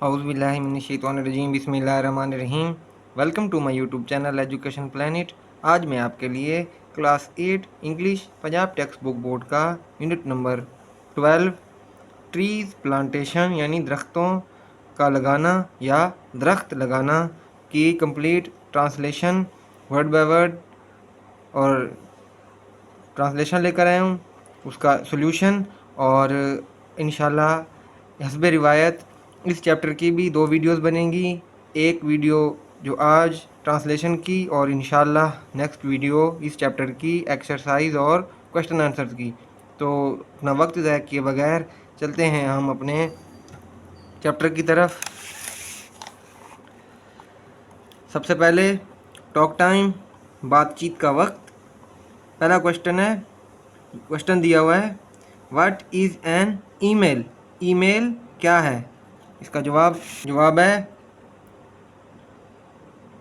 औज़ुबिल्लाहिमिनश्शैतानिर्रजीम बिस्मिल्लाहिर्रहमानिर्रहीम। Welcome to my YouTube channel education planet. आज मैं आपके लिए class 8 English Punjab text book board का यूनिट नंबर 12 ट्रीज़ प्लांटेशन यानी दरख्तों का लगाना या दरख्त लगाना की complete translation word by word और ट्रांसलेशन लेकर आया हूँ, उसका सॉल्यूशन और इंशाल्लाह हस्ब रिवायत इस चैप्टर की भी 2 वीडियोस बनेंगी। एक वीडियो जो आज ट्रांसलेशन की और इंशाल्लाह नेक्स्ट वीडियो इस चैप्टर की एक्सरसाइज और क्वेश्चन आंसर्स की। तो अपना वक्त ज़ाया किए बगैर चलते हैं हम अपने चैप्टर की तरफ। सबसे पहले टॉक टाइम, बातचीत का वक्त। पहला क्वेश्चन दिया हुआ है, what is an email? Email क्या है? इसका जवाब है,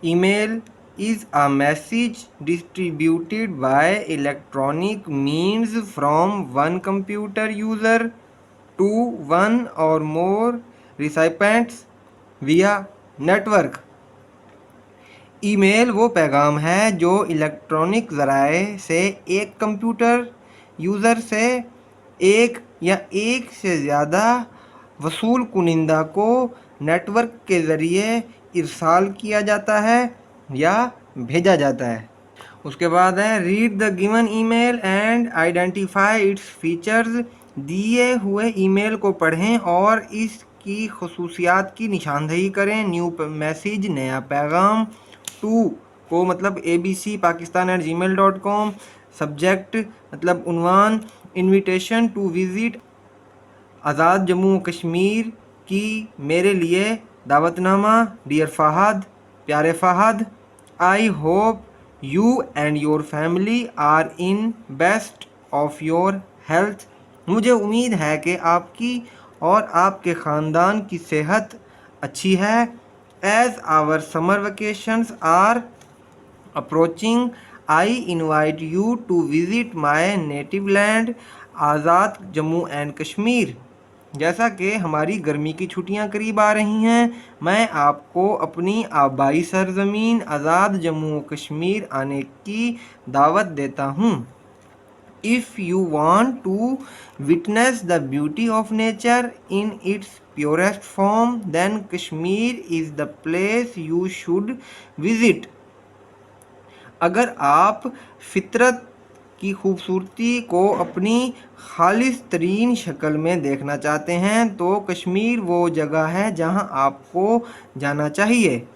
email is a message distributed by electronic means from one computer user to one or more recipients via network. Email वो पैगाम है जो इलेक्ट्रॉनिक ज़राए से एक कंप्यूटर यूज़र से एक या एक से ज़्यादा वसूल कुनिंदा को नेटवर्क के ज़रिए इरसाल किया जाता है या भेजा जाता है। उसके बाद है, read the given email and identify its features. दिए हुए ईमेल को पढ़ें और इसकी खसूसियात की निशानदेही करें। न्यू मैसेज नया पैगाम, टू को मतलब abcpakistan@gmail.com, सब्जेक्ट मतलब उन्वान, invitation to visit Azad Jammu Kashmir की मेरे लिए दावतनामा, डियर फ़हद, प्यारे Fahad, I hope you and your family are in best of your health. मुझे उम्मीद है कि आपकी और आपके ख़ानदान की सेहत अच्छी है। As our summer vacations are approaching I invite you to visit my native land Azad Jammu and Kashmir. जैसा कि हमारी गर्मी की छुट्टियां करीब आ रही हैं, मैं आपको अपनी आबाई सरजमीन आज़ाद जम्मू कश्मीर आने की दावत देता हूँ। If you want to witness the beauty of nature in its purest form then Kashmir is the place you should visit. अगर आप फितरत की खूबसूरती को अपनी खालिस तरीन शक्ल में देखना चाहते हैं तो कश्मीर वो जगह है जहां आपको जाना चाहिए।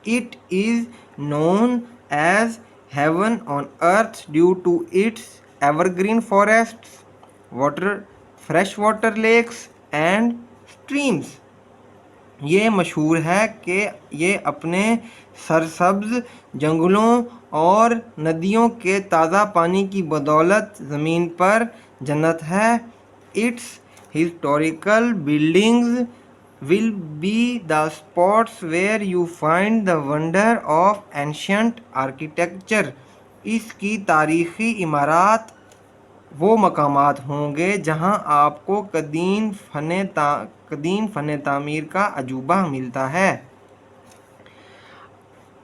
It is known as heaven on earth due to its evergreen forests, fresh water lakes and streams. ये मशहूर है कि ये अपने सरसब्ज जंगलों और नदियों के ताज़ा पानी की बदौलत ज़मीन पर जन्नत है। Its historical buildings will be the spots where you find the wonder of ancient architecture. इसकी तारीख़ी इमारत वो मकामात होंगे जहां आपको कदीम फ़न तामीर का अजूबा मिलता है।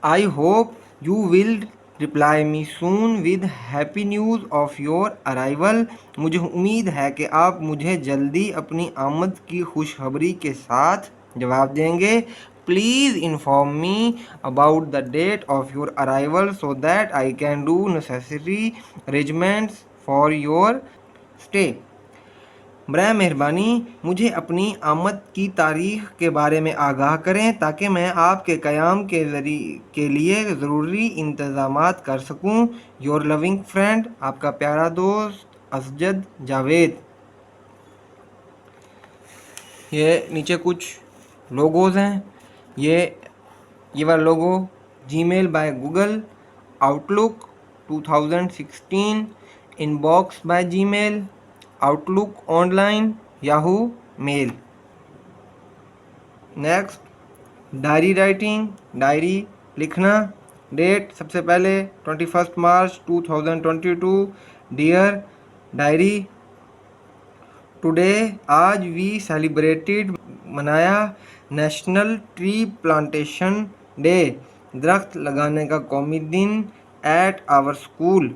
आई hope you will reply me soon with happy news of your arrival. मुझे उम्मीद है कि आप मुझे जल्दी अपनी आमद की खुशखबरी के साथ जवाब देंगे। Please inform me about the date of your arrival so that I can do necessary arrangements for your stay. बराए मेहरबानी मुझे अपनी आमद की तारीख़ के बारे में आगाह करें ताकि मैं आपके क़याम के लिए ज़रूरी इंतज़ामात कर सकूं। योर लविंग फ्रेंड, आपका प्यारा दोस्त असजद जावेद। ये नीचे कुछ लोगोज़ हैं। ये वाला logo Gmail by Google, Outlook 2016, inbox by Gmail, Outlook online, Yahoo mail. Next, diary writing, diary लिखना। डेट सबसे पहले 21 मार्च 2022। डियर डायरी, टुडे आज वी सेलिब्रेटेड मनाया नेशनल ट्री प्लांटेशन डे, दरख्त लगाने का कौमी दिन एट आवर स्कूल।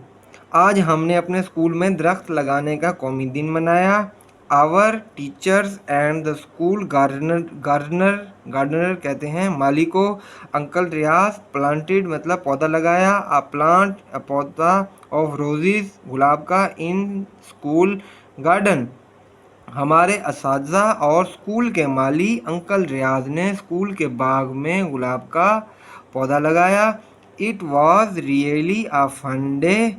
आज हमने अपने स्कूल में दरख्त लगाने का कौमी दिन मनाया। Our teachers and the school gardener कहते हैं माली को। अंकल रियाज प्लांटेड मतलब पौधा लगाया। अ प्लांट अ पौधा ऑफ रोजेज गुलाब का इन स्कूल गार्डन। हमारे असातिज़ा और स्कूल के माली अंकल रियाज ने स्कूल के बाग में गुलाब का पौधा लगाया। It was really a fun day,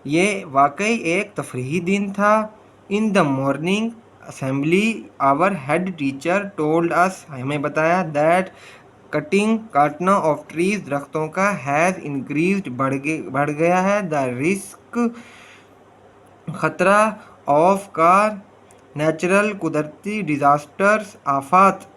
ये वाकई एक तफरीही दिन था। In the morning assembly our head teacher told us, हमें बताया दैट काटना ऑफ ट्रीज दरख्तों का हैज़ इंक्रीज्ड बढ़ गया है। द रिस्क खतरा ऑफ कार नेचुरल कुदरती डिज़ास्टर्स आफात।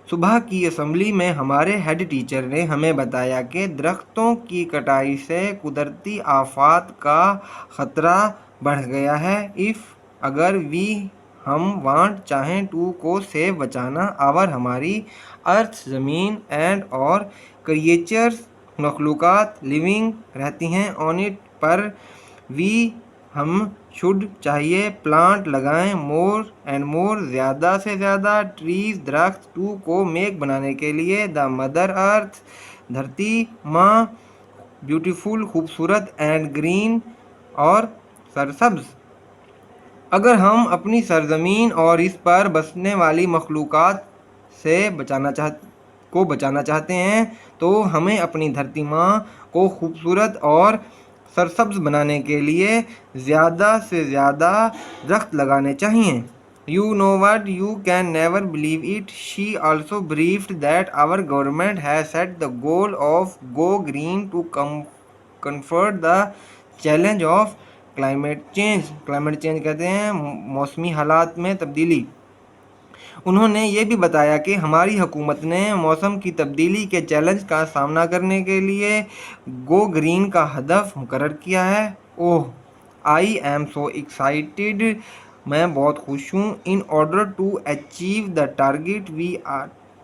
सुबह की असेंबली में हमारे हेड टीचर ने हमें बताया कि दरख्तों की कटाई से कुदरती आफात का ख़तरा बढ़ गया है। अगर हम वांट चाहें टू को सेव बचाना आवर हमारी अर्थ ज़मीन एंड और क्रिएचर्स मखलूक़ात लिविंग रहती हैं ऑन इट पर हम शुड चाहिए प्लांट लगाएं मोर एंड मोर ज़्यादा से ज़्यादा ट्रीज दरख्त टू को मेक बनाने के लिए द मदर अर्थ धरती माँ ब्यूटीफुल खूबसूरत एंड ग्रीन और सरसब्ज। अगर हम अपनी सरजमीन और इस पर बसने वाली मखलूक़ात से बचाना चाहते हैं तो हमें अपनी धरती माँ को खूबसूरत और सरसब्ज बनाने के लिए ज़्यादा से ज़्यादा दरख्त लगाने चाहिए। You know what? You can never believe it. She also briefed that our government has set the goal of go green to confront the challenge of climate change. Climate change कहते हैं मौसमी हालात में तब्दीली। उन्होंने ये भी बताया कि हमारी हुकूमत ने मौसम की तब्दीली के चैलेंज का सामना करने के लिए गो ग्रीन का हदफ मुकर्रर किया है। ओह, आई एम सो एक्साइटेड, मैं बहुत खुश हूँ। In order to achieve the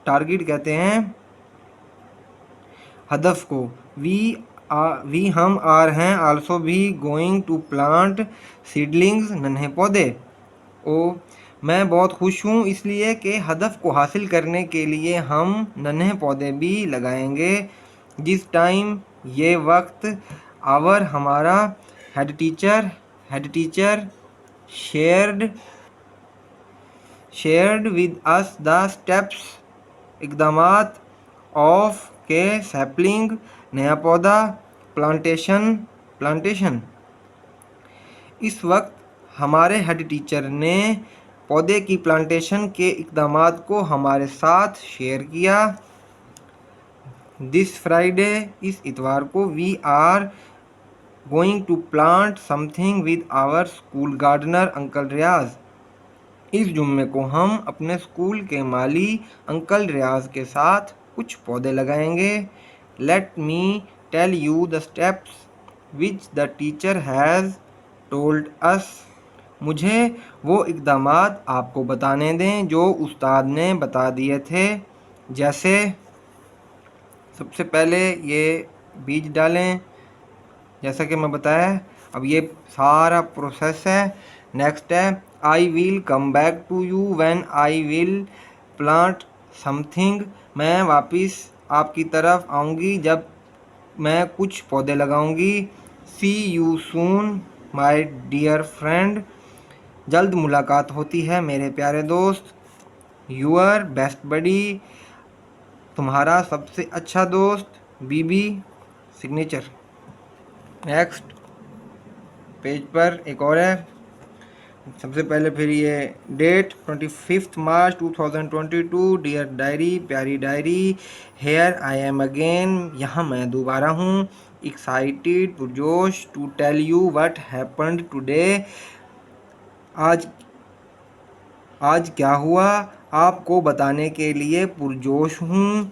target कहते हैं हदफ को। वी हम आर हैं आल्सो भी गोइंग टू प्लांट सीडलिंग्स नन्हे पौधे। ओ, मैं बहुत खुश हूँ इसलिए कि हदफ को हासिल करने के लिए हम नन्हे पौधे भी लगाएंगे। जिस टाइम ये वक्त आवर हमारा head teacher shared with us the steps इकदामात ऑफ के सैपलिंग नया पौधा प्लांटेशन। इस वक्त हमारे हेड टीचर ने पौधे की प्लांटेशन के इकदामात को हमारे साथ शेयर किया। दिस फ्राइडे इस इतवार को we are going to plant something with our school gardener uncle Riyaz. इस जुम्मे को हम अपने स्कूल के माली अंकल रियाज के साथ कुछ पौधे लगाएंगे। Let me tell you the steps which the teacher has told us. मुझे वो इकदामात आपको बताने दें जो उस्ताद ने बता दिए थे। जैसे सबसे पहले ये बीज डालें, जैसा कि मैं बताया। अब ये सारा प्रोसेस है। नेक्स्ट है I will come back to you when I will plant something. मैं वापस आपकी तरफ आऊँगी जब मैं कुछ पौधे लगाऊंगी। See you soon my dear friend. जल्द मुलाकात होती है मेरे प्यारे दोस्त। यूअर बेस्ट बडी, तुम्हारा सबसे अच्छा दोस्त बीबी सिग्नेचर। नेक्स्ट पेज पर एक और है। सबसे पहले फिर ये डेट 25 मार्च 2022। डियर डायरी, प्यारी डायरी, हेयर आई एम अगेन, यहाँ मैं दोबारा हूँ। एक्साइटेड, पुरजोश, to tell you what happened today. आज क्या हुआ आपको बताने के लिए पुरजोश हूँ।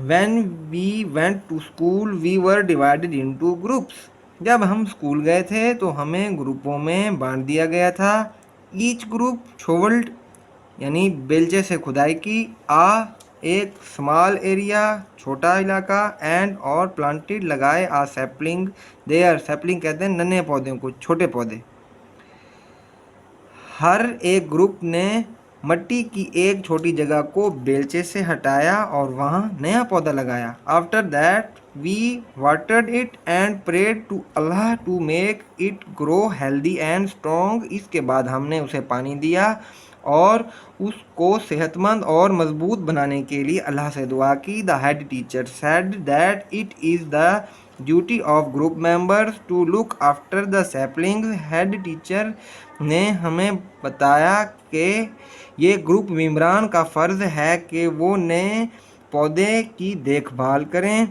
When we went to school we were divided into groups. जब हम स्कूल गए थे तो हमें ग्रुपों में बांट दिया गया था। Each group shoveled यानी बेलचे से खुदाई की। आ एक स्मॉल एरिया छोटा इलाका, एंड और प्लांटेड लगाए आ सैपलिंग देयर। सैपलिंग कहते हैं नन्हे पौधों को, छोटे पौधे। हर एक ग्रुप ने मट्टी की एक छोटी जगह को बेलचे से हटाया और वहां नया पौधा लगाया। After that we watered it and prayed to Allah to make it grow healthy and strong. इसके बाद हमने उसे पानी दिया और उसको सेहतमंद और मजबूत बनाने के लिए अल्लाह से दुआ की। The head teacher said that it is the duty of group members to look after the saplings. Head teacher ने हमें बताया कि ये ग्रुप मेंबरान का फ़र्ज़ है कि वो नए पौधे की देखभाल करें।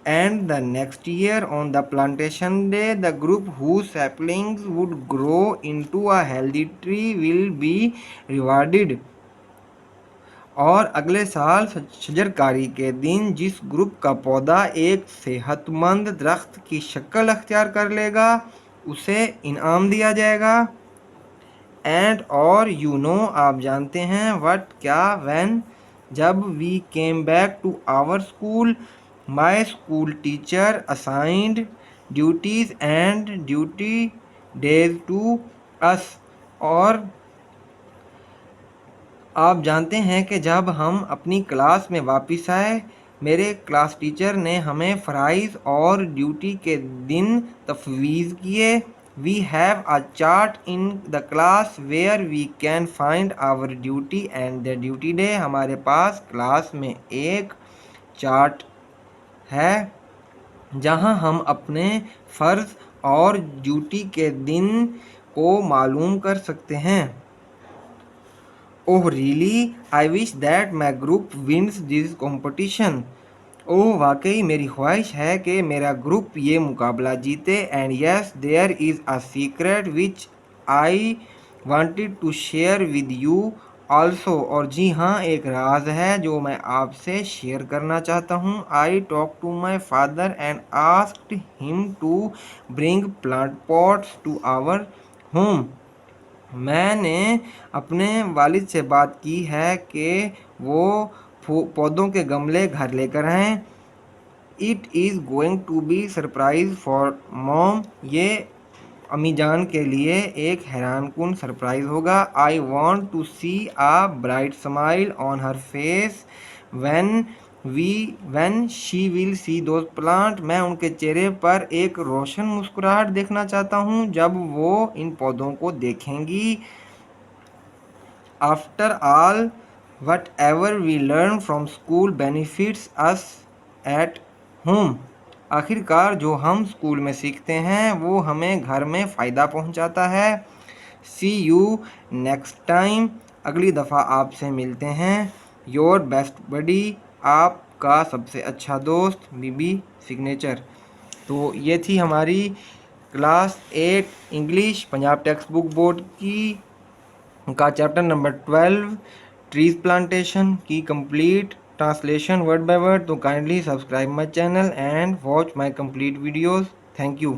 And the next year on the plantation day the group whose saplings would grow into a healthy tree will be rewarded। और अगले साल शजरकारी के दिन जिस ग्रुप का पौधा एक सेहतमंद दरख्त की शक्ल अख्तियार कर लेगा उसे इनाम दिया जाएगा। एंड और यू नो आप जानते हैं वट क्या, व्हेन जब we came back to our school my school teacher assigned duties and duty days to us. और आप जानते हैं कि जब हम अपनी क्लास में वापस आए मेरे क्लास टीचर ने हमें फ़राइज़ और ड्यूटी के दिन तफवीज़ किए। We have a chart in the class where we can find our duty and the duty day. हमारे पास क्लास में एक चार्ट है जहां हम अपने फ़र्ज़ और ड्यूटी के दिन को मालूम कर सकते हैं। Oh really, I wish that my group wins this competition. ओह वाकई मेरी ख्वाहिश है कि मेरा ग्रुप ये मुकाबला जीते। And yes there is a secret which I wanted to share with you also. और जी हाँ, एक राज है जो मैं आपसे शेयर करना चाहता हूँ। I talk to my father and asked him to bring plant pots to our home. मैंने अपने वालिद से बात की है कि वो पौधों के गमले घर लेकर आएँ। It is going to be surprise for mom. ये अम्मी जान के लिए एक हैरानकुन सरप्राइज होगा। I want to see a bright smile on her face when she will see those plant. मैं उनके चेहरे पर एक रोशन मुस्कुराहट देखना चाहता हूँ जब वो इन पौधों को देखेंगी। After all whatever we learn from school benefits us at home. आखिरकार जो हम स्कूल में सीखते हैं वो हमें घर में फ़ायदा पहुंचाता है। सी यू नेक्स्ट टाइम। अगली दफ़ा आपसे मिलते हैं। योर बेस्ट बडी, आपका सबसे अच्छा दोस्त, बीबी सिग्नेचर। तो ये थी हमारी class 8 English Punjab text book board की का चैप्टर नंबर 12 ट्रीज प्लांटेशन की complete translation word by word. तो kindly subscribe my channel and watch my complete videos. Thank you.